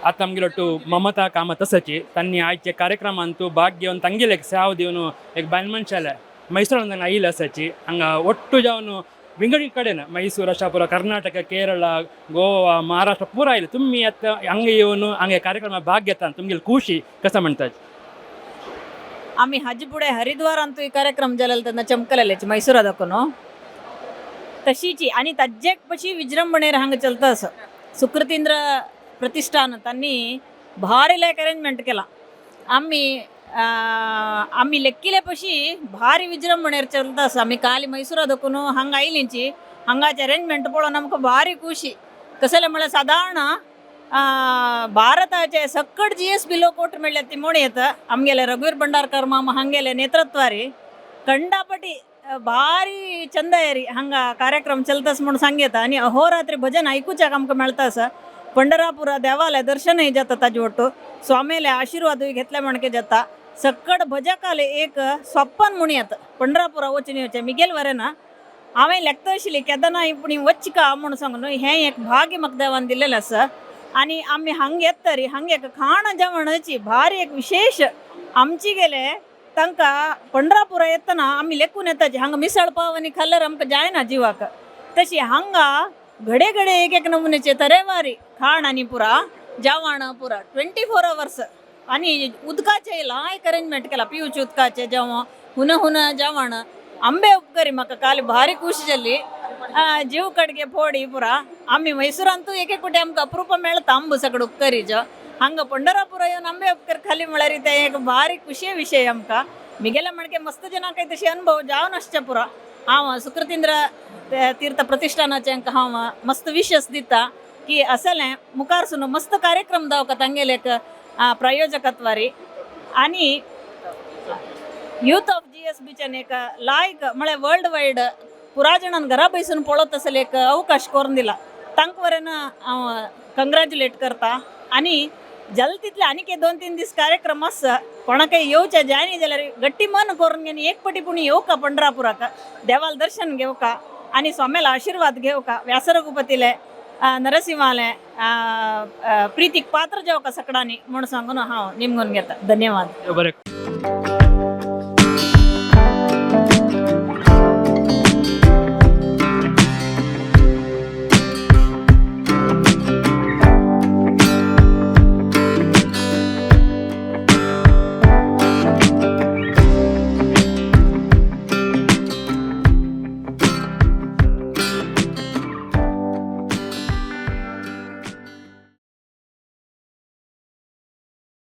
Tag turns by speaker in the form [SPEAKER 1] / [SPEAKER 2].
[SPEAKER 1] आता आमगेलो ममता कामत तसची त्यांनी आजचे कार्यक्रमांतू भाग घेऊन ತಂಗಿಲೆ ಸಾವ್ ದೇವನು एक बायल मनशाला ಮೈಸೂರಲ್ಲಿ ನಂಗೆ ಐಲ್ ಅಸಚಿ ಹಂಗ ಒಟ್ಟು ಜಾವನು ವಿಂಗಡಿ ಕಡೆನ ಮೈಸೂರು ಅಷ್ಟಾಪುರ ಕರ್ನಾಟಕ ಕೇರಳ ಗೋವಾ ಮಹಾರಾಷ್ಟ್ರ ಪೂರ ಇಲ್ಲ ತುಂಬಿ ಅತ್ತ ಹಂಗೆ ಇವನು ಹಂಗೆ ಕಾರ್ಯಕ್ರಮ ಭಾಗ್ಯತ तुमगे ಖುಷಿ कसं म्हणतात
[SPEAKER 2] आम्ही हज पुढे हरिद्वार आणतो ही कार्यक्रम जलल त्यांना चमकलेलेच मैसूरात दाखवनो तशीची आणि तज्जेक पशी विजृंभणेर हांग चलता असं सुकृतींद्र प्रतिष्ठान त्यांनी भारी लायक अरेंजमेंट केला आम्ही आम्ही लेक्किले पशी भारी विजृंभणेर चलता असं आम्ही काली मैसूरात दाखवनो हंग आयलींची हंगाचे अरेंजमेंट पळोवन नमक भारी खुशी कसले म्हळ्यार साधारण ಭಾರತಾचे सक्कड GSB लोकोट मेळ्ळे ती मोण येतं आमगेले रघुवीर भंडारकर मामा हंगेले नेतृत्वारी कंडापटी भारी चंद येरी हंगा कार्यक्रम चलतस म्हणून सांगेता आणि अहोरात्री भजन ऐकूच्याक आमकां मेळता आसा पंढरापुरा देवालय दर्शनय जाता ताजे वट्टू स्वामीले आशीर्वादूय घेतले म्हणके जाता सक्कड भजकाले एक स्वप्न म्हूण येता पंढरापुरा वचून येवचें मिगेल वरेना हांवें लेखता आशिल्ली केदारनाथ पुणी वच का म्हणून सांगून हें एक भाग्य म्हाका देवान दिलेलें आसा आणि आम्ही हंग येतरी हंग एक खाण जेवणाची भारी एक विशेष आमची गेले तांकां पंढरापुरा येतना आम्ही लेखून येताची हांगा मिसळ पाव आनी खाल्ल्यार आमकां जायना जिवाक तशी हांगा घडे घडे एक नमुनेचे तरेवारी खाण आनी पुरा जेवण पुरा 24 hours आणि उदकाचे लायक अरेंजमेंट केला पिवचे उदकाचे जेवण हुन हुन जेवण आंबे उपकरी म्हाका काल भारी खुशी जाली जीव कड्गे फोडी पुरा आम्ही मैसूरांतू एक कुठे आमकां अप्रूप मेळता आंबू सगळं उपकरीचो हांगा पंढरापुरा येवन आंबे उपकर खाली म्हळ्यार ते एक भारी खुशी विशय आमकां मिगेले म्हणके मस्त जनांक तशी अनुभव जावन आसचे पुरा हांव सुकृतींद्र तीर्थ प्रतिष्ठानाचे हांव मस्त विशस दिता की असलें मुखार सुनो मस्त कार्यक्रम जावका तांगेले एक प्रायोजकत्वारी आणि यूथ ऑफ GSBच्यान एक लायक म्हळ्यार वर्ल्ड वायड पुरा जाणांक घरा बसून पळत असले एक अवकाश करून दिला तांकां वरेन हांव कंग्रॅच्युलेट करता आणि जल तितले आनीक 2-3 दीस कार्यक्रम आसा कोणाकय येवचे जाय न्ही जाल्यार गट्टी मन करून घेवन एक पटी पुणी येवका पंढरापुराक देवाल दर्शन घेवका आणि स्वामीला आशीर्वाद घेवका व्यासरघुपतीले नरसिंहाले प्रीतीक पात्र जेवका सगळ्यांनी म्हणून सांगून हांव निमगून घेता धन्यवाद
[SPEAKER 1] बरें